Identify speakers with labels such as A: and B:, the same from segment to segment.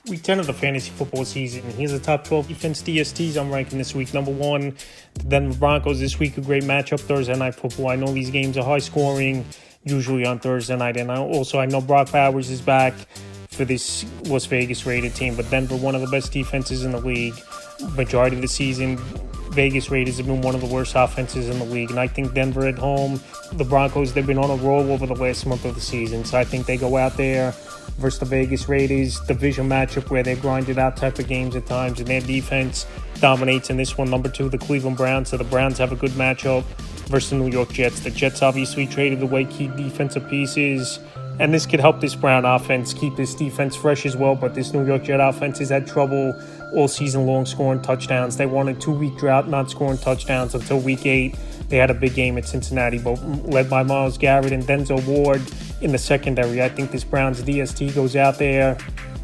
A: Week 10 of the fantasy football season. Here's the top 12 defense DSTs I'm ranking this week. Number 1, the Denver Broncos. This week, a great matchup, Thursday Night Football. I know these games are high scoring, usually on Thursday night. And I know Brock Bowers is back for this Las Vegas Raider team. But Denver, one of the best defenses in the league. Majority of the season, Vegas Raiders have been one of the worst offenses in the league. And I think Denver at home, the Broncos, they've been on a roll over the last month of the season. So I think they go out there versus the Vegas Raiders, division matchup where they grinded out type of games at times, and their defense dominates in this one. Number 2, the Cleveland Browns. So the Browns have a good matchup versus the New York Jets. The Jets obviously traded away key defensive pieces, and this could help this Brown offense keep this defense fresh as well. But this New York Jet offense has had trouble all season long scoring touchdowns. They won a 2-week drought not scoring touchdowns until week 8. They had a big game at Cincinnati, but led by Myles Garrett and Denzel Ward in the secondary. I think this Browns DST goes out there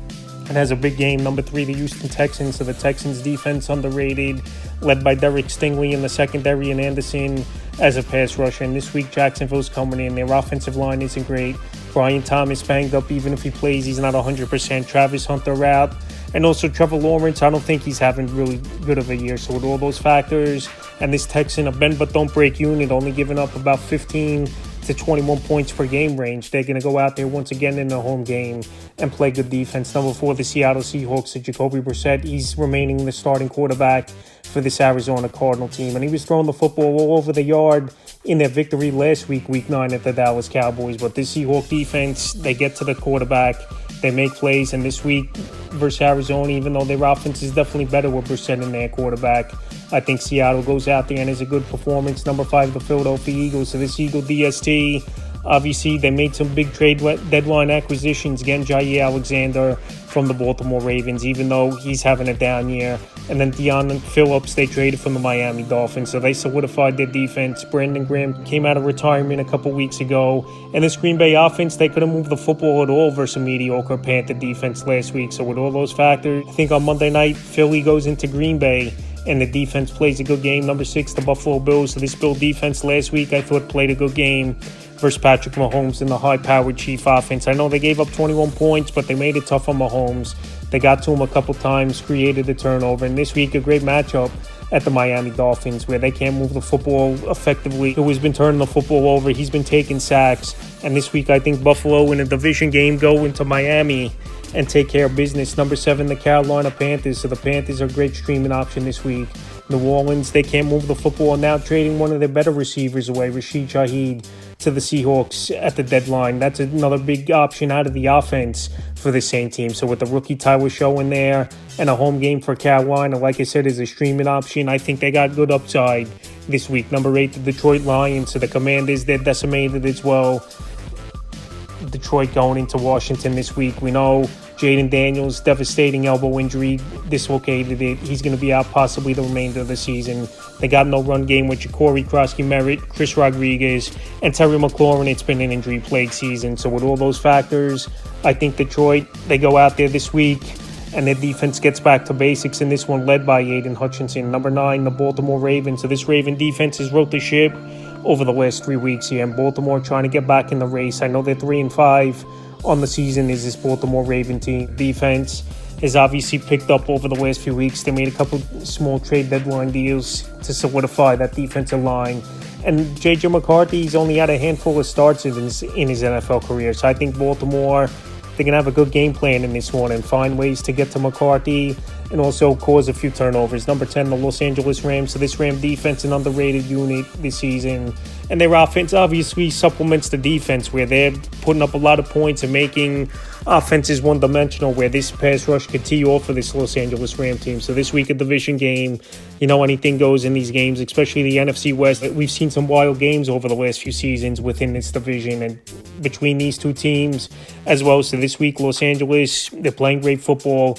A: and has a big game. Number 3, the Houston Texans. So the Texans defense underrated, led by Derek Stingley in the secondary and Anderson as a pass rusher. And this week, Jacksonville's coming in. Their offensive line isn't great. Brian Thomas banged up. Even if he plays, he's not 100%. Travis Hunter out. And also Trevor Lawrence, I don't think he's having really good of a year. So with all those factors, and this Texan, a bend but don't break unit, only giving up about 15 to 21 points per game range, they're going to go out there once again in the home game and play good defense. Number 4, the Seattle Seahawks. Jacoby Brissett, he's remaining the starting quarterback for this Arizona Cardinal team. And he was throwing the football all over the yard in their victory last week, week 9 at the Dallas Cowboys. But this Seahawk defense, they get to the quarterback, they make plays. And this week versus Arizona, even though their offense is definitely better with Brissett in their quarterback, I think Seattle goes out there and has a good performance. Number 5, the Philadelphia Eagles. So this Eagle DST, obviously they made some big trade deadline acquisitions. Again, Jair Alexander from the Baltimore Ravens, even though he's having a down year. And then Deion Phillips, they traded from the Miami Dolphins. So they solidified their defense. Brandon Graham came out of retirement a couple weeks ago. And this Green Bay offense, they couldn't move the football at all versus a mediocre Panther defense last week. So with all those factors, I think on Monday night, Philly goes into Green Bay and the defense plays a good game. Number 6, the Buffalo Bills. So this Bill defense last week, I thought played a good game versus Patrick Mahomes in the high-powered Chief offense. I know they gave up 21 points, but they made it tough on Mahomes. They got to him a couple times, created a turnover. And this week, a great matchup at the Miami Dolphins, where they can't move the football effectively. Who has been turning the football over. He's been taking sacks. And this week, I think Buffalo in a division game go into Miami and take care of business. Number 7, the Carolina Panthers. So the Panthers are a great streaming option this week. New Orleans, they can't move the football, now trading one of their better receivers away, Rashid Shaheed, to the Seahawks at the deadline. That's another big option out of the offense for the same team. So with the rookie Tyler Show in there and a home game for Carolina, like I said, is a streaming option. I think they got good upside this week. Number 8, the Detroit Lions. So the Commanders, they're decimated as well. Detroit going into Washington this week. We know Jaden Daniels, devastating elbow injury, dislocated it. He's going to be out possibly the remainder of the season. They got no run game with Ja'Cory Krosky-Merritt, Chris Rodriguez, and Terry McLaurin. It's been an injury-plagued season. So with all those factors, I think Detroit, they go out there this week and their defense gets back to basics in this one, led by Aiden Hutchinson. Number 9, the Baltimore Ravens. So this Raven defense has wrote the ship over the last 3 weeks here, and Baltimore trying to get back in the race. I know they're 3-5 on the season. Is this Baltimore Raven team defense has obviously picked up over the last few weeks. They made a couple small trade deadline deals to solidify that defensive line. And J.J. McCarthy's only had a handful of starts in his NFL career. So I think Baltimore, they're going to have a good game plan in this one and find ways to get to McCarthy and also cause a few turnovers. Number 10, the Los Angeles Rams. So this Ram defense, an underrated unit this season. And their offense obviously supplements the defense, where they're putting up a lot of points and making offenses one-dimensional, where this pass rush could tee off for this Los Angeles Ram team. So this week, a division game, you know, anything goes in these games, especially the NFC West. We've seen some wild games over the last few seasons within this division and between these two teams as well. So this week, Los Angeles, they're playing great football.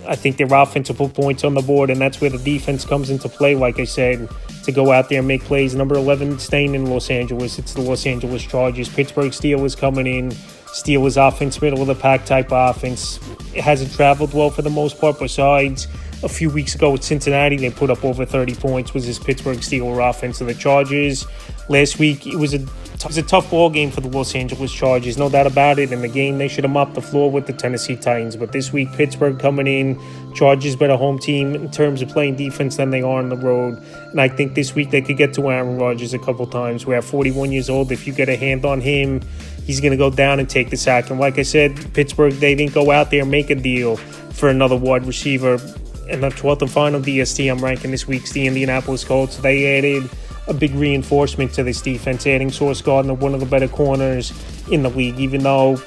A: I think their offense will put points on the board, and that's where the defense comes into play, like I said, to go out there and make plays. Number 11, staying in Los Angeles, it's the Los Angeles Chargers. Pittsburgh Steelers coming in. Steelers offense, middle of the pack type offense. It hasn't traveled well for the most part, besides a few weeks ago with Cincinnati. They put up over 30 points, was this Pittsburgh Steelers offense. So the Chargers, last week, it was a It's a tough ball game for the Los Angeles Chargers, no doubt about it. In the game, they should have mopped the floor with the Tennessee Titans. But this week, Pittsburgh coming in, Chargers better home team in terms of playing defense than they are on the road. And I think this week they could get to Aaron Rodgers a couple times. We're at 41 years old. If you get a hand on him, he's going to go down and take the sack. And like I said, Pittsburgh, they didn't go out there and make a deal for another wide receiver. And the 12th and final DST I'm ranking this week's the Indianapolis Colts. They added a big reinforcement to this defense, adding Sauce Gardner, one of the better corners in the league, even though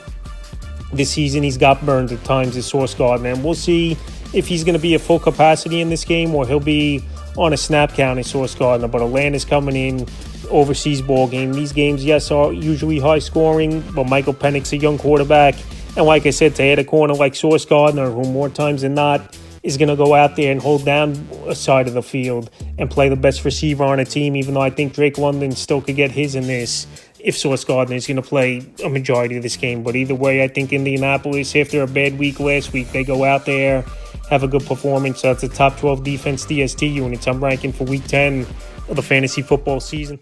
A: this season he's got burned at times as Sauce Gardner. And we'll see if he's going to be at full capacity in this game or he'll be on a snap count as Sauce Gardner. But Atlanta's coming in, overseas ball game. These games, yes, are usually high scoring, but Michael Penix's a young quarterback. And like I said, to add a corner like Sauce Gardner, who more times than not is going to go out there and hold down a side of the field and play the best receiver on a team, even though I think Drake London still could get his in this if Sauce Gardner is going to play a majority of this game. But either way, I think Indianapolis, after a bad week last week, they go out there, have a good performance. So it's a top 12 defense DST units I'm ranking for Week 10 of the fantasy football season.